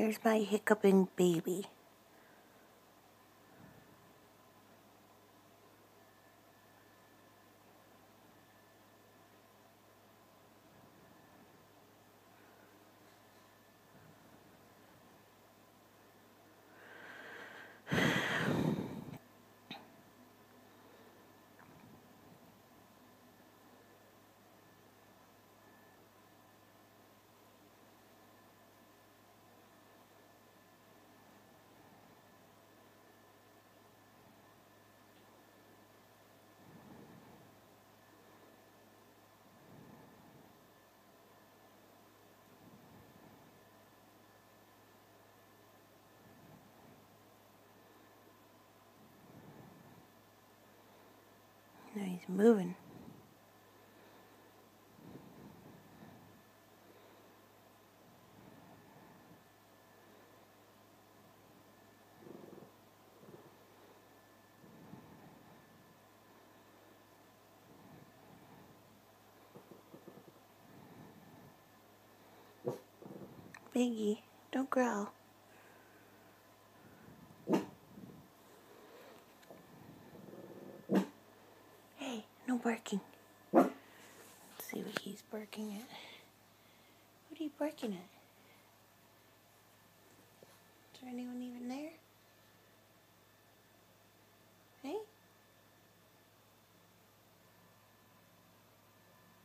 Here's my hiccuping baby. Now he's moving. Biggie, don't growl. Hey, no barking. Let's see what he's barking at. What are you barking at? Is there anyone even there? Hey?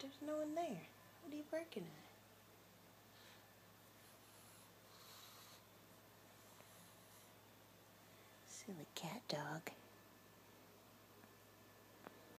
There's no one there. What are you barking at? Silly cat dog.